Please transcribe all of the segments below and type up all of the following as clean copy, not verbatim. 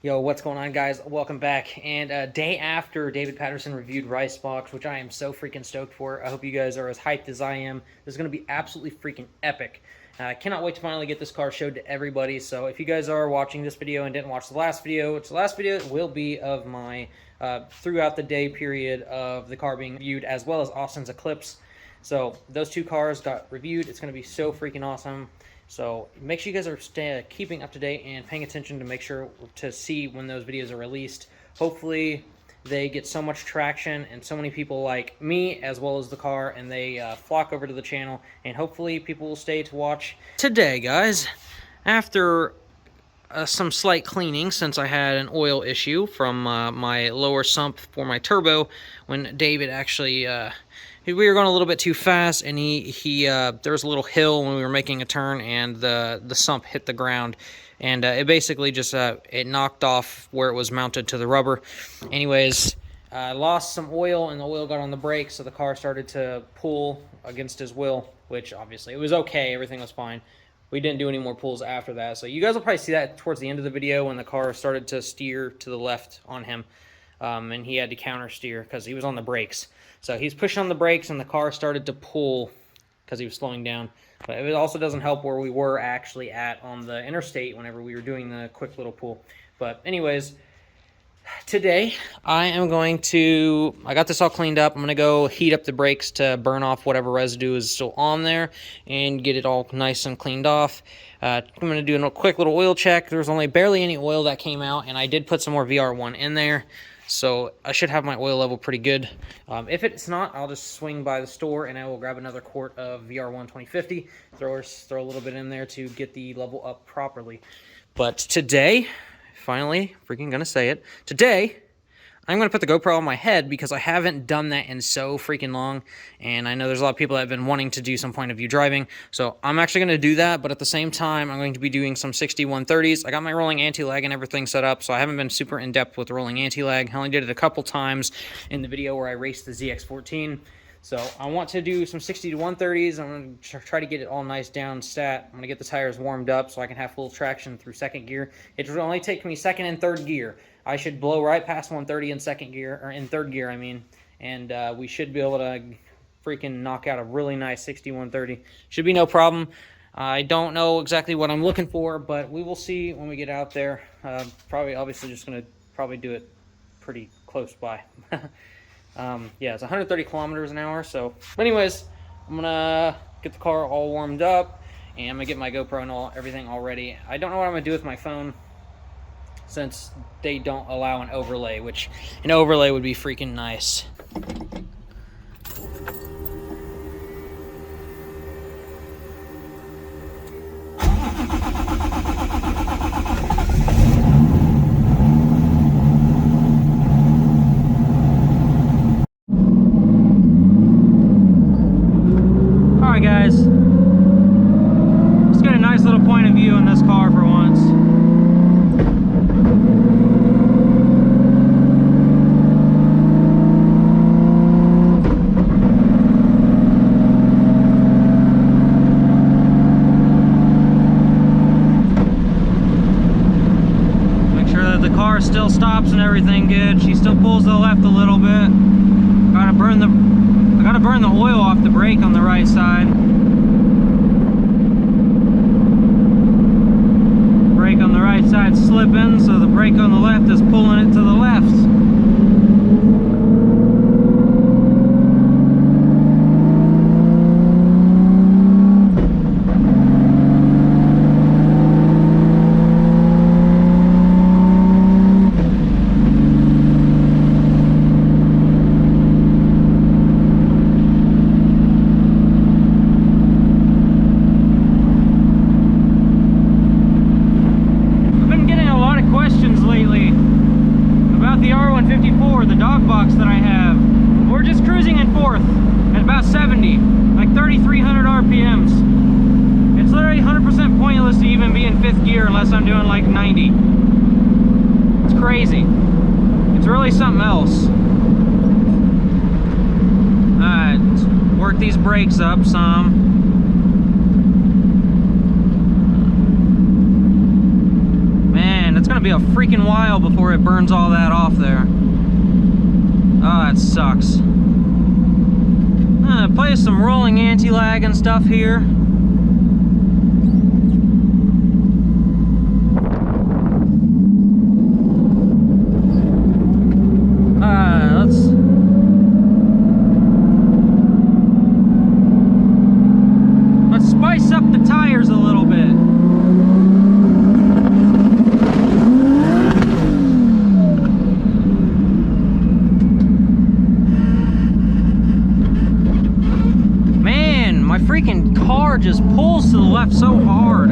Yo, what's going on, guys? Welcome back. And day after David Patterson reviewed Ricebox, which I am so freaking stoked for. I hope you guys are as hyped as I am. This is going to be absolutely freaking epic. I cannot wait to finally get this car showed to everybody. So if you guys are watching this video and didn't watch the last video, which the last video will be of my throughout the day period of the car being reviewed, as well as Austin's Eclipse. So those two cars got reviewed. It's going to be so freaking awesome. So make sure you guys are keeping up to date and paying attention to make sure to see when those videos are released. Hopefully they get so much traction and so many people like me as well as the car, and they flock over to the channel, and hopefully people will stay to watch. Today, guys, after some slight cleaning, since I had an oil issue from my lower sump for my turbo, when David actually we were going a little bit too fast, and there was a little hill when we were making a turn, and the sump hit the ground, and it basically just it knocked off where it was mounted to the rubber. Anyways, I lost some oil, and the oil got on the brakes, so the car started to pull against his will, which obviously it was okay, everything was fine. We didn't do any more pulls after that, so you guys will probably see that towards the end of the video when the car started to steer to the left on him, and he had to counter steer because he was on the brakes. So he's pushing on the brakes, and the car started to pull because he was slowing down. But it also doesn't help where we were actually at on the interstate whenever we were doing the quick little pull. But anyways, today I got this all cleaned up. I'm going to go heat up the brakes to burn off whatever residue is still on there and get it all nice and cleaned off. I'm going to do a quick little oil check. There's only barely any oil that came out, and I did put some more VR1 in there. So I should have my oil level pretty good. If it's not, I'll just swing by the store and I will grab another quart of VR1 2050, throw a little bit in there to get the level up properly. But today, finally, freaking gonna say it, today, I'm going to put the GoPro on my head because I haven't done that in so freaking long, and I know there's a lot of people that have been wanting to do some point of view driving, so I'm actually going to do that, but at the same time, I'm going to be doing some 60-130s. I got my rolling anti-lag and everything set up, so I haven't been super in-depth with the rolling anti-lag. I only did it a couple times in the video where I raced the ZX14, so I want to do some 60-130s. I'm going to try to get it all nice down stat. I'm going to get the tires warmed up so I can have full traction through second gear. It will only take me second and third gear. I should blow right past 130 in second gear, or in third gear, I mean, and we should be able to freaking knock out a really nice 60-130. Should be no problem. I don't know exactly what I'm looking for, but we will see when we get out there. Obviously just going to probably do it pretty close by. Yeah, it's 130 kilometers an hour, so. But anyways, I'm going to get the car all warmed up, and I'm going to get my GoPro and everything all ready. I don't know what I'm going to do with my phone, since they don't allow an overlay, which an overlay would be freaking nice. Alright guys, let's get a nice little point of view in this car for once. Still stops and everything good. She still pulls to the left a little bit. I gotta burn the oil off the brake on the right side. Brake on the right side slipping, so the brake on the left is pulling it to the left. The R154, the Dogbox that I have, we're just cruising in fourth at about 70, like 3,300 RPMs. It's literally 100% pointless to even be in fifth gear unless I'm doing like 90. It's crazy. It's really something else. Alright, work these brakes up some. Man, it's gonna be a freaking while before it burns all that off there. Oh, that sucks. Play some rolling anti-lag and stuff here. Let's spice up the tires a little bit. My freaking car just pulls to the left so hard.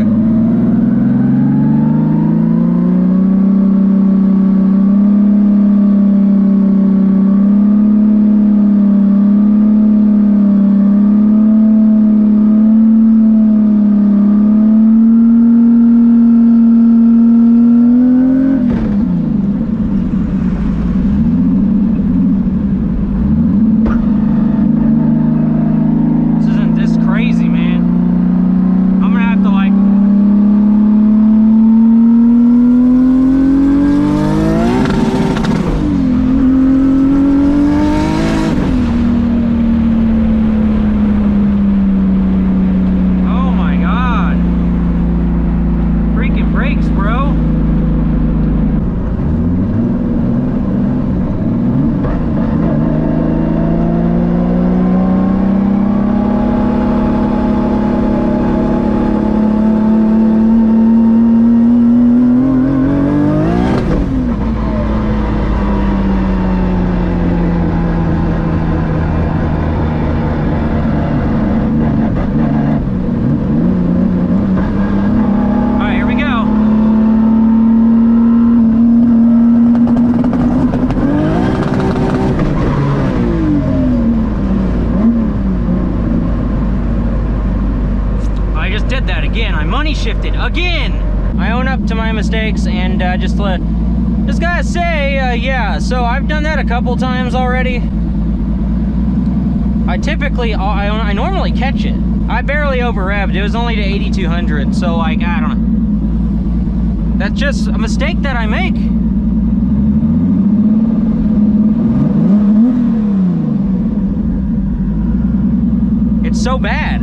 Shifted again. I own up to my mistakes, and just gotta say, yeah, so I've done that a couple times already. I normally catch it. I barely over revved. It was only to 8,200, so like, I don't know. That's just a mistake that I make. It's so bad.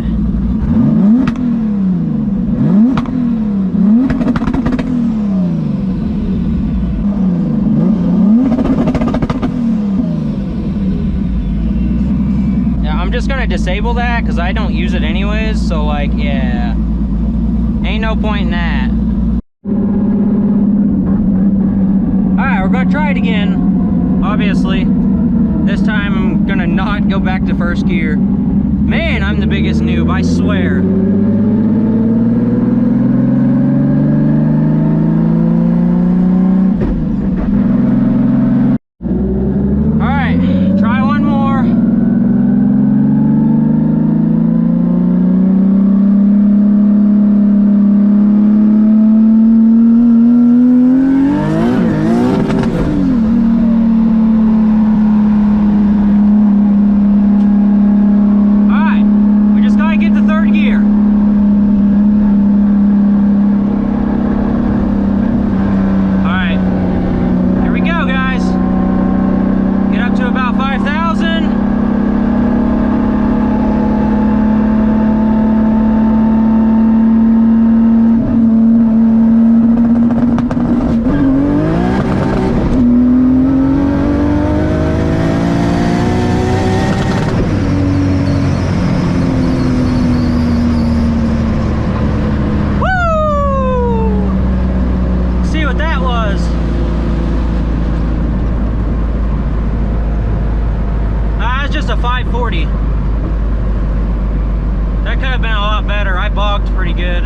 I'm just gonna disable that because I don't use it anyways, so like, yeah, ain't no point in that. Alright, we're gonna try it again, obviously. This time I'm gonna not go back to first gear. Man, I'm the biggest noob, I swear. a 540. That could have been a lot better. I bogged pretty good.